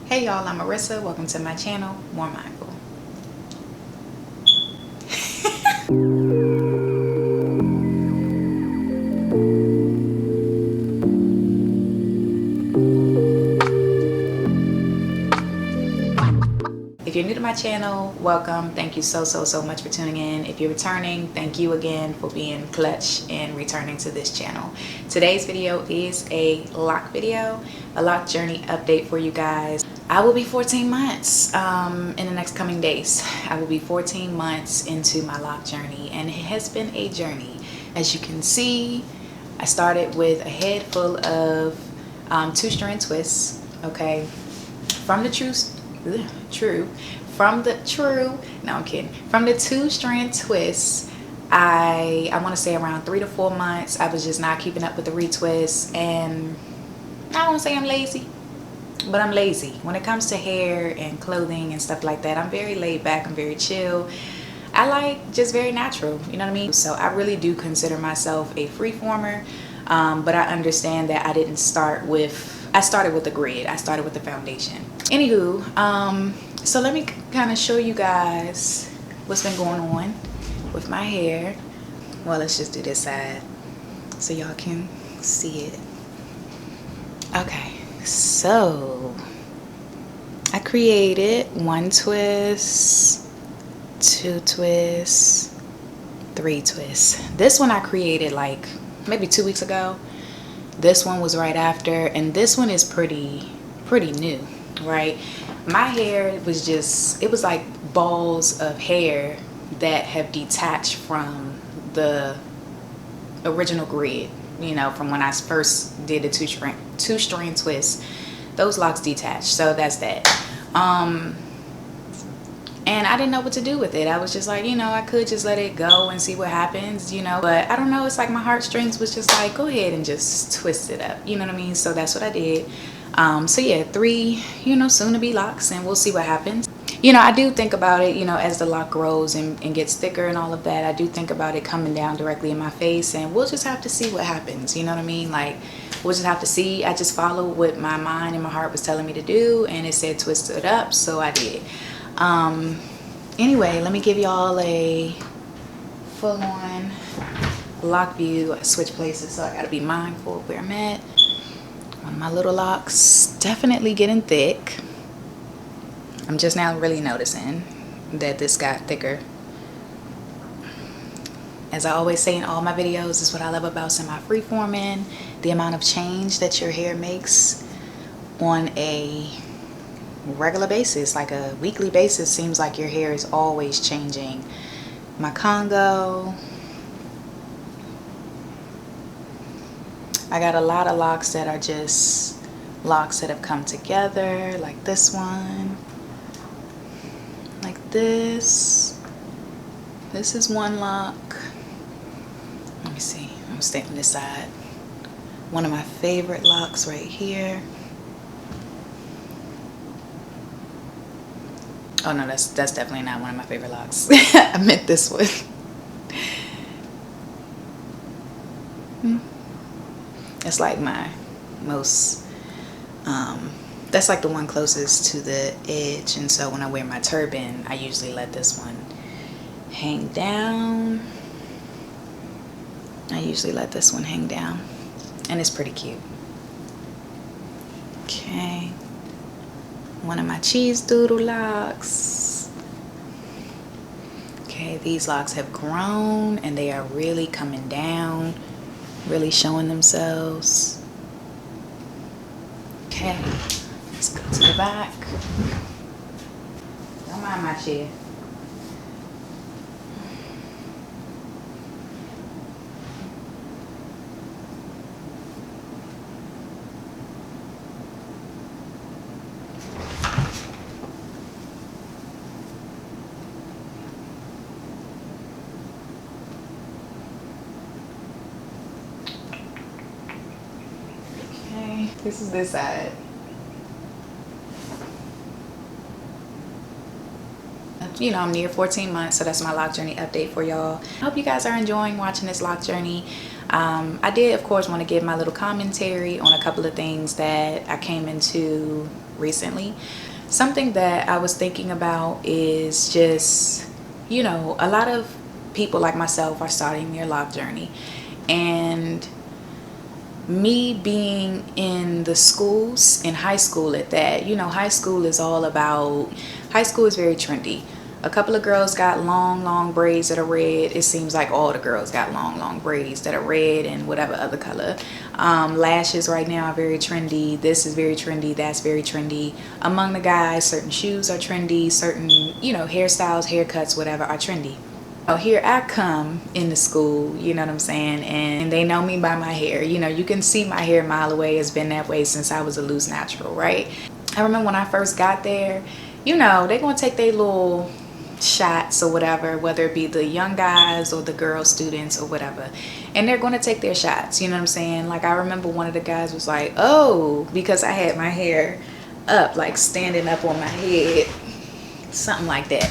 Hey y'all, I'm Marissa. Welcome to my channel, More Mindful. If you're new to my channel, welcome. Thank you so much for tuning in. If you're returning, thank you again for being clutch and returning to this channel. Today's video is a lock video, a lock journey update for you guys. I will be 14 months in the next coming days. I will be 14 months into my lock journey, and it has been a journey. As you can see, I started with a head full of 2-strand twists, okay? From the From the 2-strand twists, I want to say around 3 to 4 months, I was just not keeping up with the retwists, and I don't want to say I'm lazy, but I'm lazy. When it comes to hair and clothing and stuff like that, I'm very laid back, I'm very chill. I like just very natural, you know what I mean? So I really do consider myself a freeformer, but I understand that I didn't start with, I started with the grid, I started with the foundation. Anywho, so let me kind of show you guys what's been going on with my hair. Well, let's just do this side so y'all can see it. Okay, so I created 1 twist, 2 twists, 3 twists. This one I created like maybe 2 weeks ago. This one was right after, and this one is pretty new, right? My hair was just, it was like balls of hair that have detached from the original grid, you know, from when I first did the 2-strand twist. Those locks detached, so that's that. And I didn't know what to do with it. I was just like, you know, I could just let it go and see what happens, you know, but I don't know, it's like my heartstrings was just like, go ahead and just twist it up, you know what I mean? So that's what I did. So yeah, 3, you know, soon to be locks, and we'll see what happens. You know, I do think about it, you know, as the lock grows and gets thicker and all of that. I do think about it coming down directly in my face, and we'll just have to see what happens, you know what I mean? Like, we'll just have to see. I just followed what my mind and my heart was telling me to do, and it said twist it up, so I did. Anyway, let me give y'all a full-on lock view. I switch places, so I gotta be mindful of where I'm at. One of my little locks definitely getting thick. I'm just now really noticing that this got thicker. As I always say in all my videos, this is what I love about semi-freeforming. The amount of change that your hair makes on a regular basis, like a weekly basis. Seems like your hair is always changing. My Congo, I got a lot of locks that are just locks that have come together, like this one, like this is one lock. Let me see, I'm gonna stay on this side. One of my favorite locks right here. Oh no, that's definitely not one of my favorite locks. I meant this one. It's like my most, that's like the one closest to the edge, and so when I wear my turban, I usually let this one hang down. I usually let this one hang down, and it's pretty cute. Okay. One of my cheese doodle locks. Okay, these locks have grown and they are really coming down, really showing themselves. Okay, let's go to the back. Don't mind my chair. This is this side. You know, I'm near 14 months, so that's my lock journey update for y'all. I hope you guys are enjoying watching this lock journey. I did, of course, want to give my little commentary on a couple of things that I came into recently. Something that I was thinking about is just, you know, a lot of people like myself are starting their lock journey. And me being in the schools, in high school at that, you know, high school is very trendy. A couple of girls got long braids that are red. It seems like all the girls got long braids that are red and whatever other color. Lashes right now are very trendy. This is very trendy. That's very trendy. Among the guys, certain shoes are trendy. Certain, you know, hairstyles, haircuts, whatever are trendy. So here I come in the school, you know what I'm saying, and they know me by my hair. You know, you can see my hair a mile away. It's been that way since I was a loose natural, right? I remember when I first got there, you know, they're gonna take their little shots or whatever, whether it be the young guys or the girl students or whatever, and they're going to take their shots, you know what I'm saying? Like, I remember one of the guys was like, oh, because I had my hair up, like standing up on my head, something like that,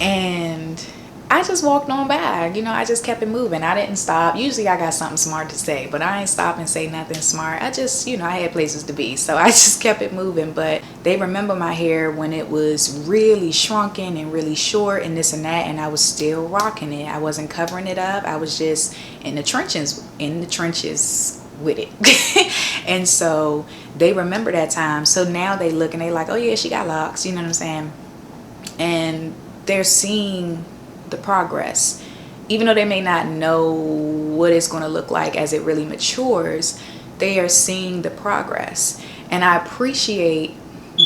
and I just walked on by, you know, I just kept it moving. I didn't stop. Usually I got something smart to say, but I ain't stop and say nothing smart. I just, you know, I had places to be, so I just kept it moving. But they remember my hair when it was really shrunken and really short and this and that, and I was still rocking it. I wasn't covering it up. I was just in the trenches with it. And so they remember that time. So now they look and they like, oh yeah, she got locks, you know what I'm saying? And they're seeing the progress, even though they may not know what it's going to look like as it really matures. They are seeing the progress, and I appreciate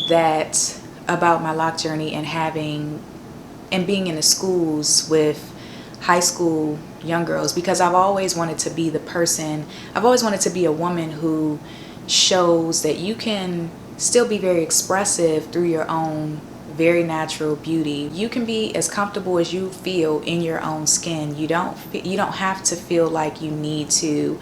that about my lock journey and being in the schools with high school young girls, because I've always wanted to be a woman who shows that you can still be very expressive through your own very natural beauty. You can be as comfortable as you feel in your own skin. You don't have to feel like you need to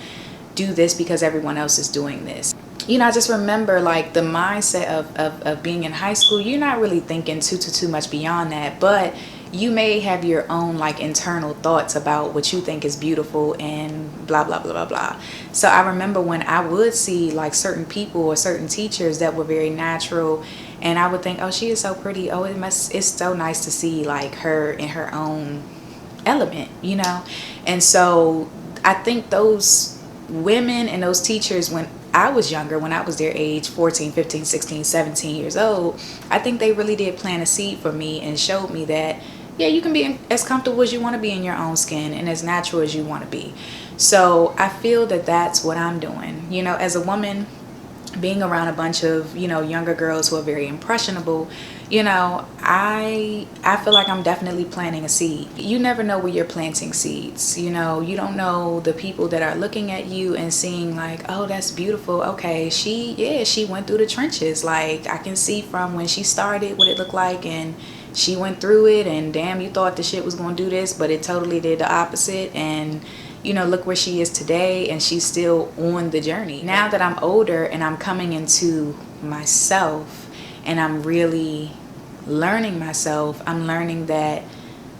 do this because everyone else is doing this. You know, I just remember like the mindset of being in high school. You're not really thinking too much beyond that, but you may have your own like internal thoughts about what you think is beautiful and blah blah blah blah blah. So I remember when I would see like certain people or certain teachers that were very natural, and I would think, oh, she is so pretty. Oh, it's so nice to see like her in her own element, you know? And so I think those women and those teachers, when I was younger, when I was their age, 14, 15, 16, 17 years old, I think they really did plant a seed for me and showed me that, yeah, you can be as comfortable as you want to be in your own skin and as natural as you want to be. So I feel that that's what I'm doing. You know, as a woman, being around a bunch of, you know, younger girls who are very impressionable, you know, I feel like I'm definitely planting a seed. You never know where you're planting seeds. You know, you don't know the people that are looking at you and seeing like, oh, that's beautiful. Okay, she went through the trenches. Like, I can see from when she started what it looked like, and she went through it, and damn, you thought the shit was gonna do this, but it totally did the opposite. And you know, look where she is today, and she's still on the journey. Now that I'm older and I'm coming into myself and I'm really learning myself, I'm learning that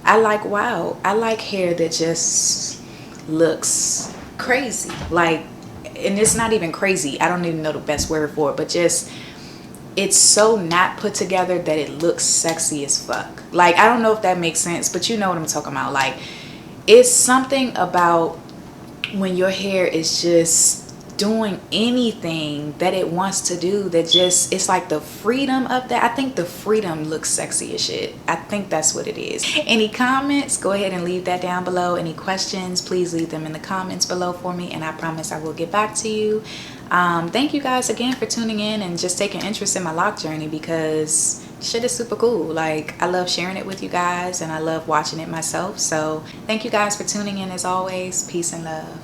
I like hair that just looks crazy. Like, and it's not even crazy. I don't even know the best word for it, but just, it's so not put together that it looks sexy as fuck. Like, I don't know if that makes sense, but you know what I'm talking about. Like, it's something about when your hair is just doing anything that it wants to do, that just, it's like the freedom of that. I think the freedom looks sexy as shit. I think that's what it is. Any comments, go ahead and leave that down below. Any questions, please leave them in the comments below for me, and I promise I will get back to you. Thank you guys again for tuning in and just taking interest in my lock journey, because shit is super cool. Like, I love sharing it with you guys, and I love watching it myself. So thank you guys for tuning in as always. Peace and love.